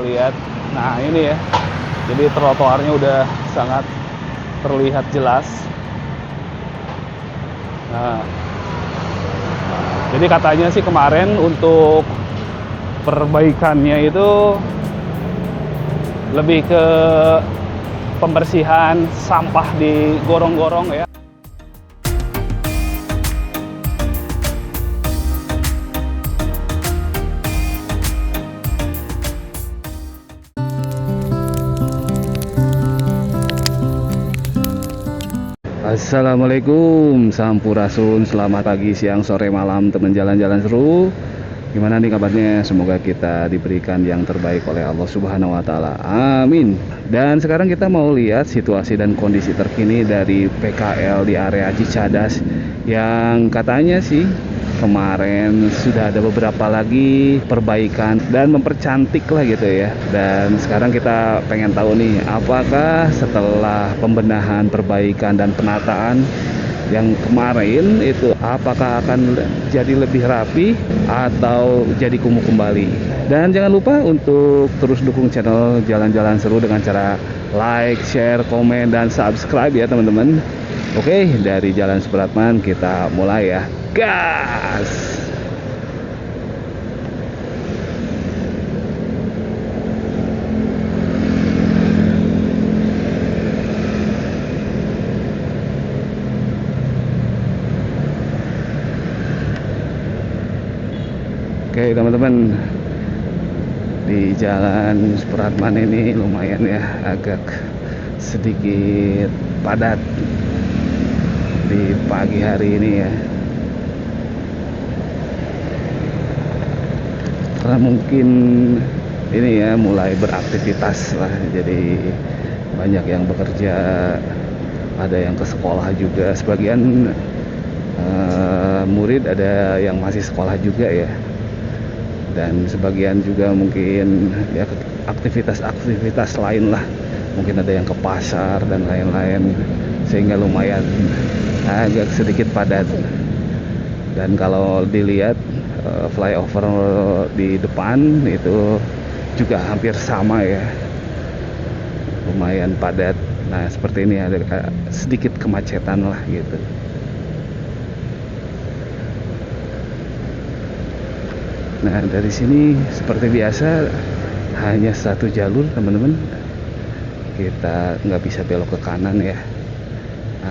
lihat. Nah ini ya, jadi trotoarnya udah sangat terlihat jelas. Nah, jadi katanya sih kemarin untuk perbaikannya itu lebih ke pembersihan sampah di gorong-gorong ya. Assalamualaikum, sampurasun, selamat pagi, siang, sore, malam, teman jalan-jalan seru. Gimana nih kabarnya? Semoga kita diberikan yang terbaik oleh Allah Subhanahu wa Ta'ala. Amin. Dan sekarang kita mau lihat situasi dan kondisi terkini dari PKL di area Cicadas, yang katanya sih kemarin sudah ada beberapa lagi perbaikan dan mempercantik lah gitu ya. Dan sekarang kita pengen tahu nih, apakah setelah pembenahan, perbaikan dan penataan yang kemarin itu, apakah akan jadi lebih rapi atau jadi kumuh kembali. Dan jangan lupa untuk terus dukung channel Jalan-Jalan Seru dengan cara like, share, komen, dan subscribe ya teman-teman. Oke, dari Jalan Supratman kita mulai ya. Gas! Oke teman-teman, di Jalan Supratman ini lumayan ya, agak sedikit padat di pagi hari ini ya, karena mungkin ini ya mulai beraktivitas lah, jadi banyak yang bekerja, ada yang ke sekolah juga, sebagian murid ada yang masih sekolah juga ya, dan sebagian juga mungkin ya aktivitas-aktivitas lain lah, mungkin ada yang ke pasar dan lain-lain, sehingga lumayan agak sedikit padat. Dan kalau dilihat flyover di depan itu juga hampir sama ya, lumayan padat. Nah seperti ini ada sedikit kemacetan lah gitu. Nah dari sini seperti biasa hanya satu jalur teman-teman, kita nggak bisa belok ke kanan ya,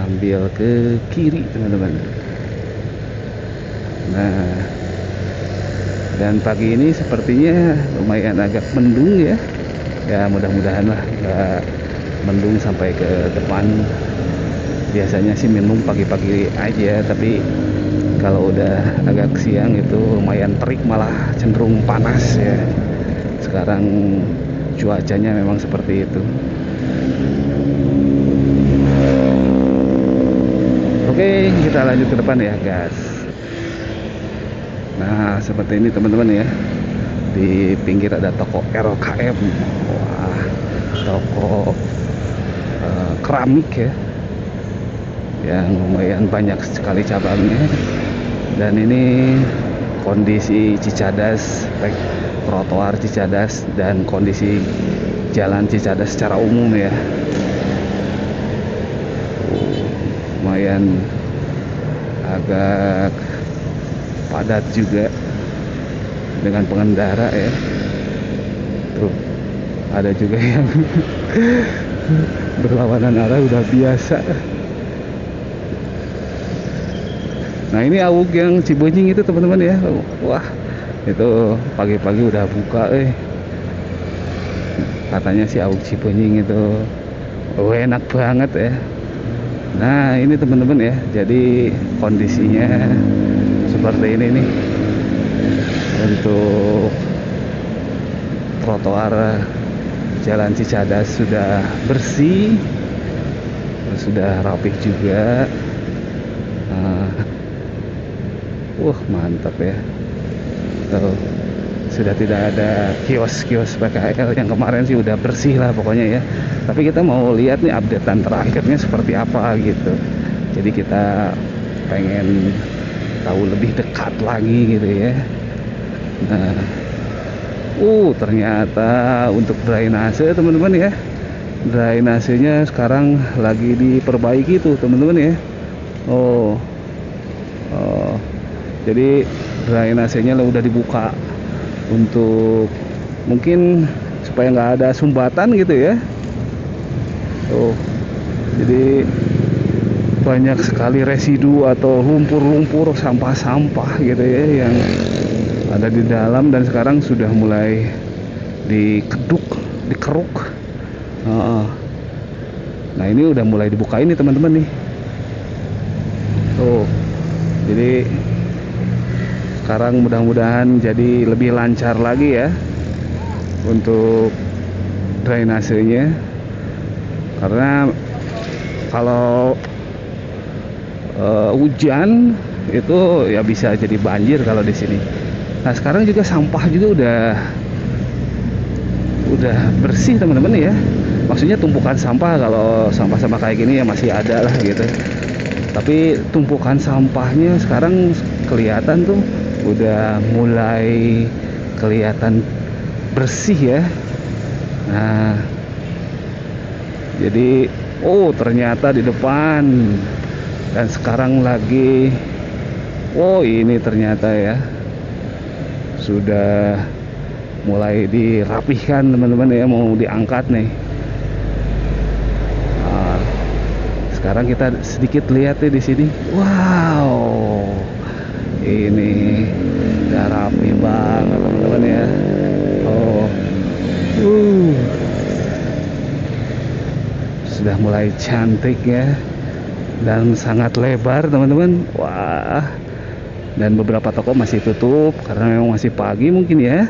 ambil ke kiri teman-teman. Nah dan pagi ini sepertinya lumayan agak mendung ya, ya mudah-mudahan lah nggak mendung sampai ke depan. Biasanya sih mendung pagi-pagi aja, tapi kalau udah agak siang itu lumayan terik, malah cenderung panas ya. Sekarang cuacanya memang seperti itu. Oke, kita lanjut ke depan ya gas. Nah seperti ini teman-teman ya, di pinggir ada toko RKM. Wah, toko keramik ya, yang lumayan banyak sekali cabangnya. Dan ini kondisi Cicadas, baik trotoar Cicadas dan kondisi jalan Cicadas secara umum ya, lumayan agak padat juga dengan pengendara ya. Tuh ada juga yang berlawanan arah, udah biasa. Nah ini awuk yang Cibenying itu teman-teman ya, wah itu pagi-pagi udah buka katanya sih awuk Cibenying itu enak banget ya. Nah ini teman-teman ya, jadi kondisinya seperti ini nih untuk trotoar jalan Cicadas. Sudah bersih, sudah rapih juga. Mantap ya. Tuh, sudah tidak ada kios-kios PKL, yang kemarin sih udah bersih lah pokoknya ya. Tapi kita mau lihat nih updatean terakhirnya seperti apa gitu. Jadi kita pengen tahu lebih dekat lagi gitu ya. Nah Ternyata untuk drainase teman-teman ya. Drainasenya sekarang lagi diperbaiki tuh teman-teman ya. Oh, oh, jadi drainasenya udah dibuka untuk mungkin supaya nggak ada sumbatan gitu ya. Jadi banyak sekali residu atau lumpur-lumpur, sampah-sampah gitu ya yang ada di dalam, dan sekarang sudah mulai dikeruk. Nah ini udah mulai dibuka ini teman-teman nih. Jadi sekarang mudah-mudahan jadi lebih lancar lagi ya untuk drainasenya, karena kalau hujan itu ya bisa jadi banjir kalau di sini. Nah sekarang juga sampah juga udah bersih teman-teman ya. Maksudnya tumpukan sampah, kalau sampah-sampah kayak gini ya masih ada lah gitu. Tapi tumpukan sampahnya sekarang kelihatan tuh udah mulai kelihatan bersih ya. Nah, jadi ternyata di depan, dan sekarang lagi ini ternyata ya sudah mulai dirapihkan teman-teman ya, mau diangkat nih. Sekarang kita sedikit lihat nih di sini. Wow, ini udah rapi banget teman-teman ya. Sudah mulai cantik ya, dan sangat lebar teman-teman. Wah, dan beberapa toko masih tutup karena memang masih pagi mungkin ya.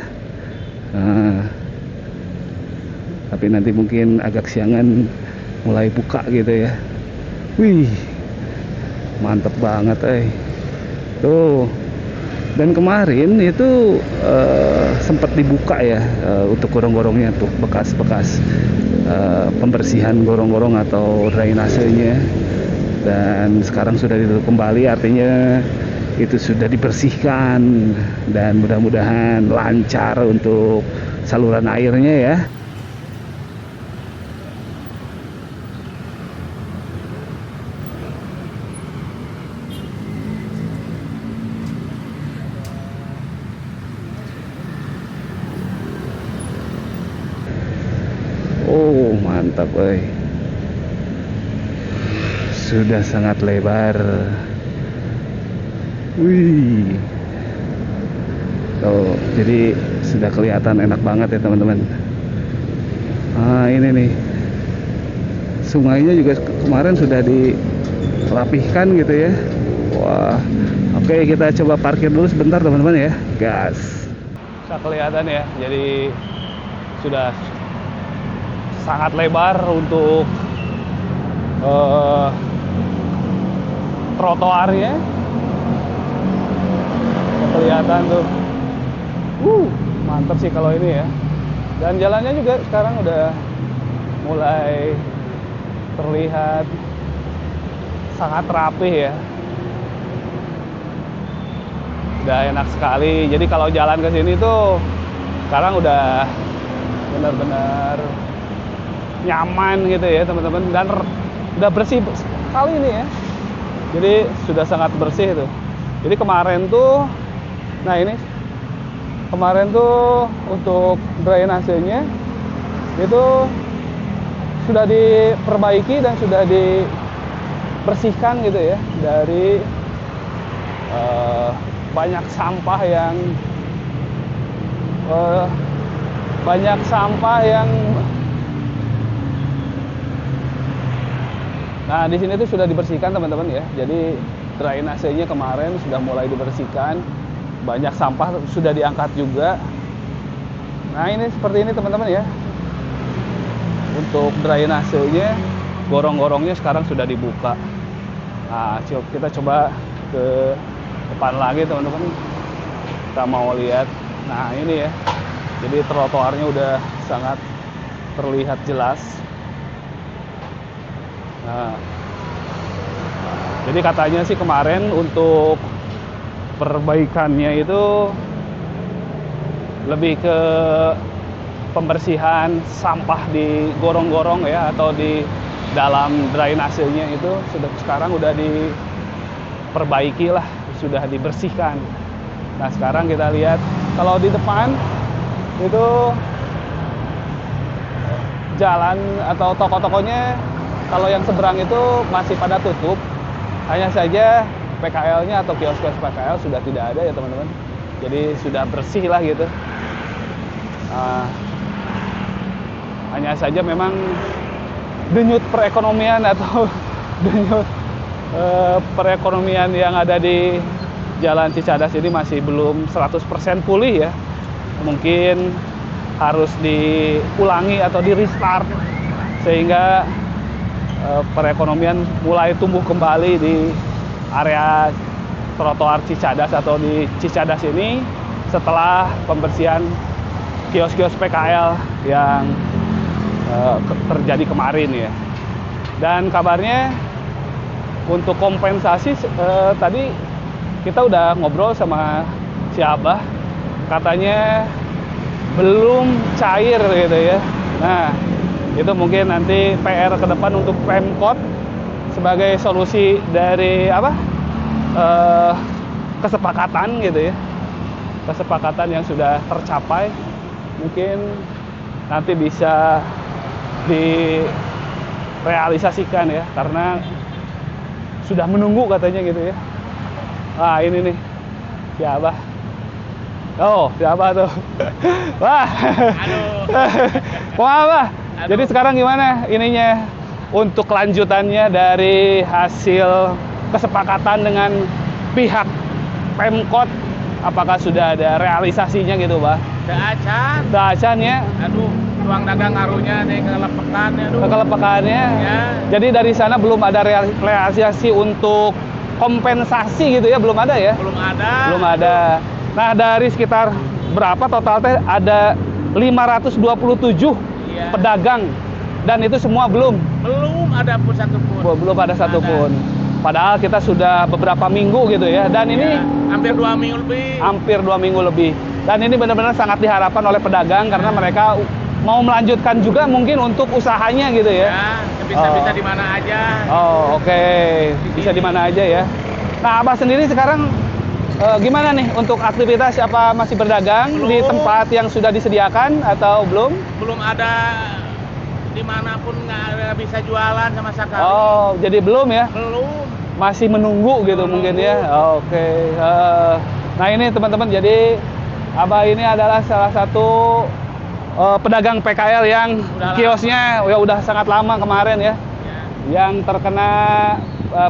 Tapi nanti mungkin agak siangan mulai buka gitu ya. Wih, mantep banget tuh. Dan kemarin itu sempat dibuka ya untuk gorong-gorongnya tuh, bekas-bekas pembersihan gorong-gorong atau drainasenya, dan sekarang sudah ditutup kembali, artinya itu sudah dibersihkan dan mudah-mudahan lancar untuk saluran airnya ya. Mantap sudah sangat lebar. Wih, jadi sudah kelihatan enak banget ya teman-teman. Ini nih sungainya juga kemarin sudah dirapihkan gitu ya. Wah, oke, kita coba parkir dulu sebentar teman-teman ya. Gas. Bisa kelihatan ya, jadi sudah sangat lebar untuk trotoarnya. Kelihatan tuh, mantap sih kalau ini ya. Dan jalannya juga sekarang udah mulai terlihat sangat rapih ya. Udah enak sekali. Jadi kalau jalan ke sini tuh sekarang udah benar-benar nyaman gitu ya teman-teman, dan udah bersih sekali ini ya. Jadi sudah sangat bersih tuh. Jadi kemarin tuh, nah ini kemarin tuh untuk drainasenya itu sudah diperbaiki dan sudah dibersihkan gitu ya, dari banyak sampah yang nah di sini tuh sudah dibersihkan teman-teman ya. Jadi drainasenya kemarin sudah mulai dibersihkan, banyak sampah sudah diangkat juga. Nah ini seperti ini teman-teman ya. Untuk drainasenya, gorong-gorongnya sekarang sudah dibuka. Nah kita coba ke depan lagi teman-teman, kita mau lihat. Nah ini ya, jadi trotoarnya udah sangat terlihat jelas. Nah, jadi katanya sih kemarin untuk perbaikannya itu lebih ke pembersihan sampah di gorong-gorong ya, atau di dalam drainasenya itu sekarang udah diperbaiki lah, sudah dibersihkan. Nah sekarang kita lihat kalau di depan itu jalan atau toko-tokonya, kalau yang seberang itu masih pada tutup, hanya saja PKL-nya atau kios-kios PKL sudah tidak ada ya teman-teman. Jadi sudah bersih lah gitu. Hanya saja memang denyut perekonomian atau denyut perekonomian yang ada di Jalan Cicadas ini masih belum 100% pulih ya. Mungkin harus diulangi atau di restart sehingga perekonomian mulai tumbuh kembali di area trotoar Cicadas atau di Cicadas ini setelah pembersihan kios-kios PKL yang terjadi kemarin ya. Dan kabarnya untuk kompensasi tadi kita udah ngobrol sama si Abah, katanya belum cair gitu ya. Nah itu mungkin nanti PR ke depan untuk Pemkot sebagai solusi dari kesepakatan gitu ya, kesepakatan yang sudah tercapai, mungkin nanti bisa direalisasikan ya, karena sudah menunggu katanya gitu ya. Nah ini nih siapa? Oh siapa tuh? Wah, wah. Jadi sekarang gimana ininya untuk kelanjutannya dari hasil kesepakatan dengan pihak Pemkot? Apakah sudah ada realisasinya gitu, Bah? Udah acan ya? Aduh, ruang dagang ngaruhnya nih kelepekan ya. Kelepekannya. Ya. Jadi dari sana belum ada realisasi untuk kompensasi gitu ya, belum ada ya? Belum ada. Belum ada. Nah, dari sekitar berapa totalnya? Ada 527 pedagang dan itu semua belum ada pun satupun. Belum ada satupun. Padahal kita sudah beberapa minggu gitu ya, dan ini hampir 2 minggu lebih. Hampir 2 minggu lebih. Dan ini benar-benar sangat diharapkan oleh pedagang karena mereka mau melanjutkan juga mungkin untuk usahanya gitu ya. Bisa di mana aja. Oh, oke. Bisa di mana aja ya. Nah, Abah sendiri sekarang gimana nih untuk aktivitas? Apa masih berdagang di tempat yang sudah disediakan atau belum? Belum ada, dimanapun nggak bisa jualan sama sekali. Oh, jadi belum ya? Belum. Masih menunggu gitu mungkin ya. Oke. Nah ini teman-teman, jadi Abah ini adalah salah satu pedagang PKL yang kiosnya ya udah sangat lama kemarin ya, yang terkena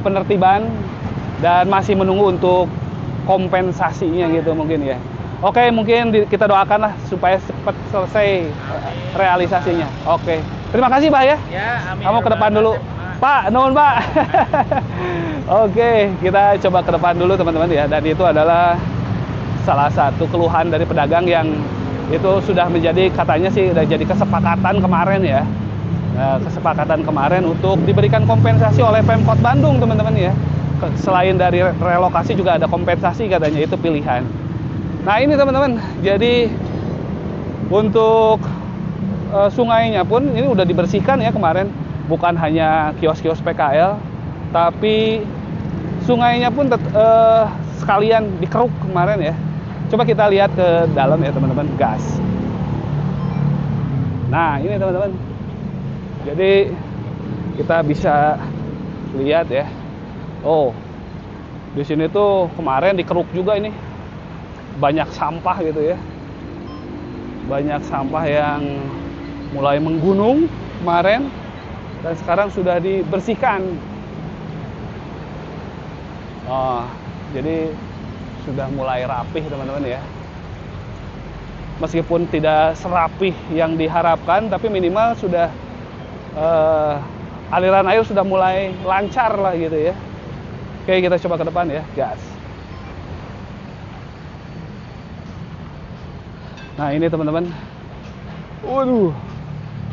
penertiban dan masih menunggu untuk kompensasinya gitu mungkin ya. Oke, mungkin kita doakanlah supaya cepat selesai realisasinya. Oke. Terima kasih, Pak ya. Amin. Kamu ke depan dulu. Pak, nuhun Pak. Oke, kita coba ke depan dulu teman-teman ya. Dan itu adalah salah satu keluhan dari pedagang yang itu sudah menjadi, katanya sih udah jadi kesepakatan kemarin ya. Kesepakatan kemarin untuk diberikan kompensasi oleh Pemkot Bandung teman-teman ya. Selain dari relokasi juga ada kompensasi katanya, itu pilihan. Nah ini teman-teman, jadi untuk sungainya pun ini udah dibersihkan ya kemarin. Bukan hanya kios-kios PKL, tapi sungainya pun sekalian dikeruk kemarin ya. Coba kita lihat ke dalam ya teman-teman, gas. Nah ini teman-teman, jadi kita bisa lihat ya. Oh, di sini tuh kemarin dikeruk juga ini. Banyak sampah gitu ya. Banyak sampah yang mulai menggunung kemarin dan sekarang sudah dibersihkan. Jadi sudah mulai rapih teman-teman ya. Meskipun tidak serapih yang diharapkan, tapi minimal sudah aliran air sudah mulai lancar lah gitu ya. Oke, kita coba ke depan ya, gas. Nah ini teman-teman, waduh,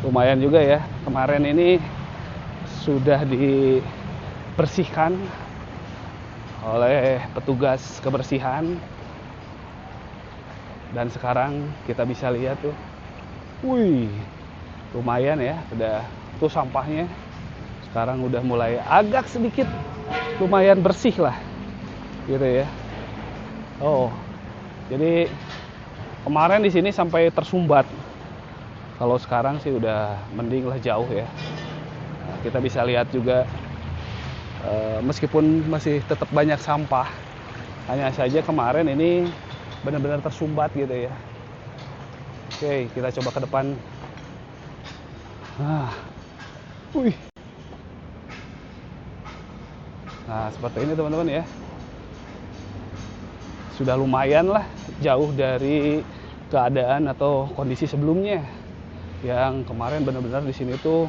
lumayan juga ya. Kemarin ini sudah dibersihkan oleh petugas kebersihan. Dan sekarang kita bisa lihat tuh, wih, lumayan ya, udah tuh sampahnya sekarang udah mulai agak sedikit lumayan bersih lah gitu ya. Oh, jadi kemarin di sini sampai tersumbat. Kalau sekarang sih udah mending lah, jauh ya. Nah, kita bisa lihat juga meskipun masih tetap banyak sampah, hanya saja kemarin ini benar-benar tersumbat gitu ya. Oke, kita coba ke depan. Wih. Nah, seperti ini teman-teman ya. Sudah lumayan lah jauh dari keadaan atau kondisi sebelumnya yang kemarin benar-benar di sini tuh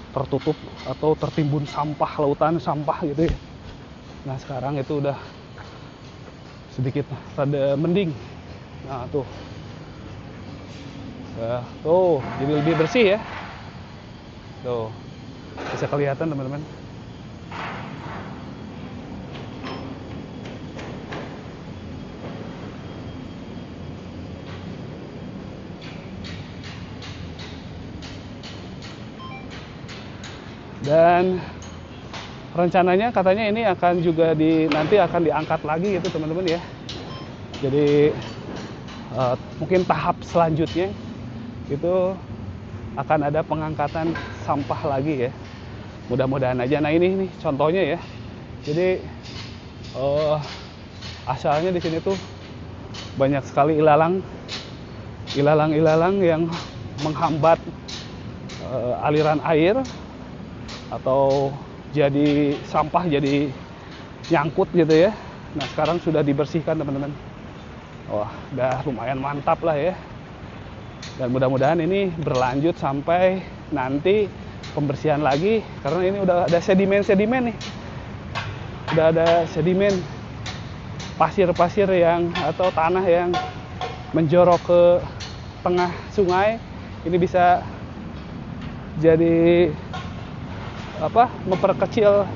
tertutup atau tertimbun sampah, lautan sampah gitu ya. Nah, sekarang itu udah sedikit rada mending. Nah, tuh. Tuh, jadi lebih bersih ya. Tuh. Bisa kelihatan teman-teman. Dan rencananya katanya ini akan juga nanti akan diangkat lagi gitu teman-teman ya. Jadi mungkin tahap selanjutnya itu akan ada pengangkatan sampah lagi ya. Mudah-mudahan aja. Nah, ini nih contohnya ya. Jadi asalnya di sini tuh banyak sekali ilalang yang menghambat aliran air, atau jadi sampah jadi nyangkut gitu ya. Nah, sekarang sudah dibersihkan teman-teman. Wah, udah lumayan mantap lah ya. Dan mudah-mudahan ini berlanjut sampai nanti pembersihan lagi, karena ini udah ada sedimen-sedimen nih. Udah ada sedimen, pasir-pasir yang atau tanah yang menjorok ke tengah sungai. Ini bisa jadi memperkecil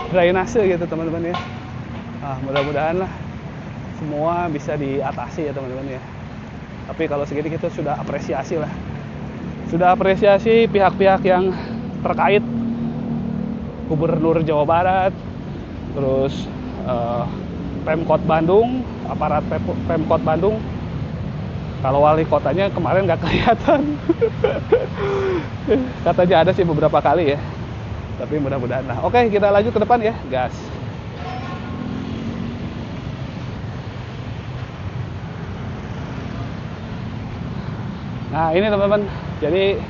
drainase gitu teman-teman ya. Nah, mudah-mudahan lah semua bisa diatasi ya teman-teman ya. Tapi kalau segini kita sudah apresiasi lah. Sudah apresiasi pihak-pihak yang terkait, Gubernur Jawa Barat, terus Pemkot Bandung, aparat Pemkot Bandung. Kalau wali kotanya kemarin nggak kelihatan. Katanya ada sih beberapa kali ya. Tapi mudah-mudahan lah. Oke, kita lanjut ke depan ya, gas. Nah, ini teman-teman. Jadi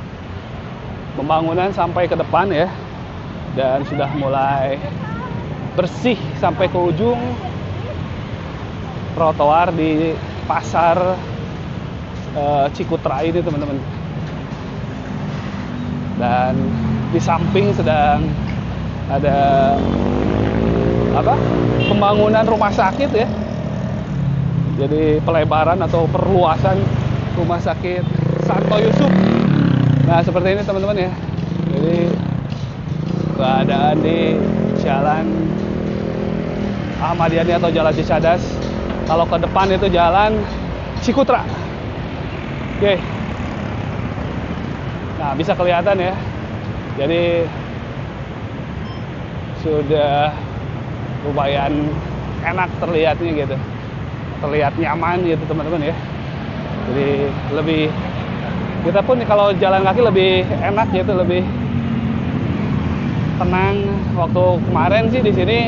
pembangunan sampai ke depan ya. Dan sudah mulai bersih sampai ke ujung trotoar di pasar Cikutra ini teman-teman. Dan di samping sedang ada pembangunan rumah sakit ya. Jadi pelebaran atau perluasan rumah sakit Santo Yusuf. Nah, seperti ini teman-teman ya. Jadi keadaan di Jalan Ahmad Yani atau Jalan Cicadas. Kalau ke depan itu Jalan Cikutra. Oke. Nah, bisa kelihatan ya. Jadi sudah lumayan enak terlihatnya gitu. Terlihat nyaman gitu teman-teman ya. Jadi lebih, kita pun kalau jalan kaki lebih enak gitu, lebih tenang. Waktu kemarin sih di sini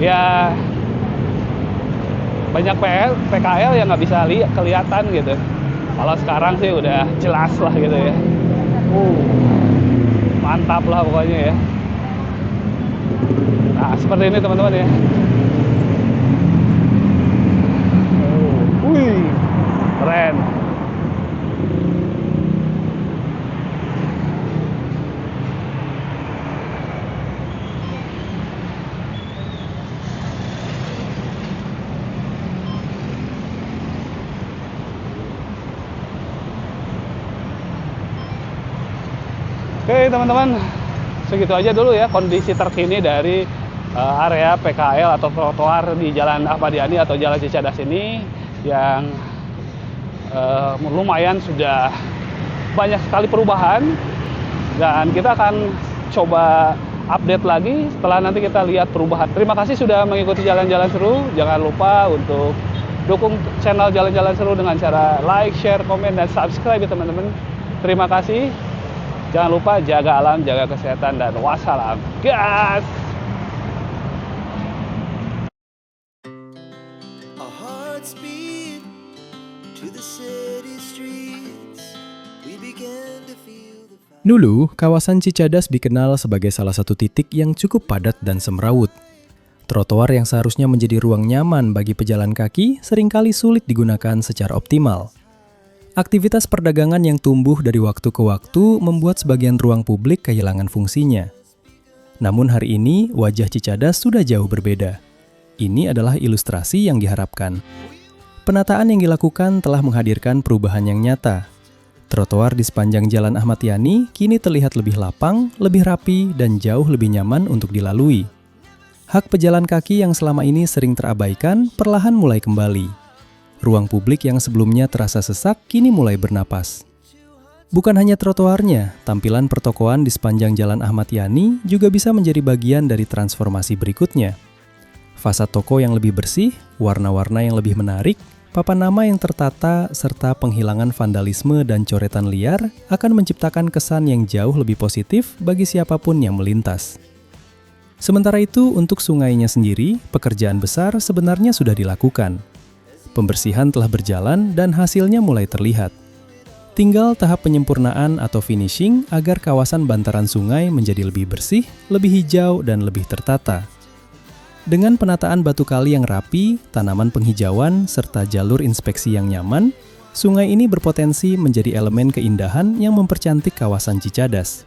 ya banyak PKL yang nggak bisa kelihatan gitu. Kalau sekarang sih udah jelas lah gitu ya. Mantap lah pokoknya ya. Nah, seperti ini teman-teman ya. Wih, keren. Oke teman-teman, segitu aja dulu ya kondisi terkini dari area PKL atau trotoar di Jalan Ahmad Yani atau Jalan Cicadas ini yang lumayan sudah banyak sekali perubahan, dan kita akan coba update lagi setelah nanti kita lihat perubahan. Terima kasih sudah mengikuti Jalan-Jalan Seru. Jangan lupa untuk dukung channel Jalan-Jalan Seru dengan cara like, share, komen, dan subscribe ya teman-teman. Terima kasih. Jangan lupa jaga alam, jaga kesehatan, dan wassalam. Gas! Our hearts beat to the city streets. We began to feel the fire. Dulu, kawasan Cicadas dikenal sebagai salah satu titik yang cukup padat dan semrawut. Trotoar yang seharusnya menjadi ruang nyaman bagi pejalan kaki seringkali sulit digunakan secara optimal. Aktivitas perdagangan yang tumbuh dari waktu ke waktu membuat sebagian ruang publik kehilangan fungsinya. Namun hari ini, wajah Cicadas sudah jauh berbeda. Ini adalah ilustrasi yang diharapkan. Penataan yang dilakukan telah menghadirkan perubahan yang nyata. Trotoar di sepanjang Jalan Ahmad Yani kini terlihat lebih lapang, lebih rapi, dan jauh lebih nyaman untuk dilalui. Hak pejalan kaki yang selama ini sering terabaikan perlahan mulai kembali. Ruang publik yang sebelumnya terasa sesak kini mulai bernapas. Bukan hanya trotoarnya, tampilan pertokoan di sepanjang Jalan Ahmad Yani juga bisa menjadi bagian dari transformasi berikutnya. Fasad toko yang lebih bersih, warna-warna yang lebih menarik, papan nama yang tertata, serta penghilangan vandalisme dan coretan liar akan menciptakan kesan yang jauh lebih positif bagi siapapun yang melintas. Sementara itu, untuk sungainya sendiri, pekerjaan besar sebenarnya sudah dilakukan. Pembersihan telah berjalan dan hasilnya mulai terlihat. Tinggal tahap penyempurnaan atau finishing agar kawasan bantaran sungai menjadi lebih bersih, lebih hijau, dan lebih tertata. Dengan penataan batu kali yang rapi, tanaman penghijauan, serta jalur inspeksi yang nyaman, sungai ini berpotensi menjadi elemen keindahan yang mempercantik kawasan Cicadas.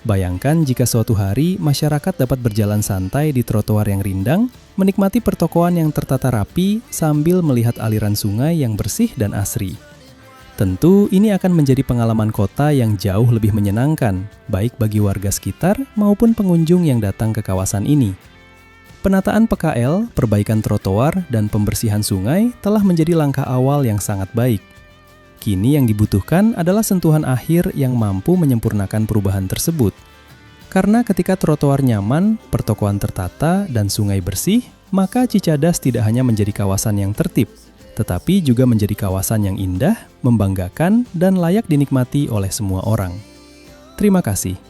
Bayangkan jika suatu hari masyarakat dapat berjalan santai di trotoar yang rindang, menikmati pertokoan yang tertata rapi sambil melihat aliran sungai yang bersih dan asri. Tentu ini akan menjadi pengalaman kota yang jauh lebih menyenangkan, baik bagi warga sekitar maupun pengunjung yang datang ke kawasan ini. Penataan PKL, perbaikan trotoar, dan pembersihan sungai telah menjadi langkah awal yang sangat baik. Kini yang dibutuhkan adalah sentuhan akhir yang mampu menyempurnakan perubahan tersebut. Karena ketika trotoar nyaman, pertokoan tertata, dan sungai bersih, maka Cicadas tidak hanya menjadi kawasan yang tertib, tetapi juga menjadi kawasan yang indah, membanggakan, dan layak dinikmati oleh semua orang. Terima kasih.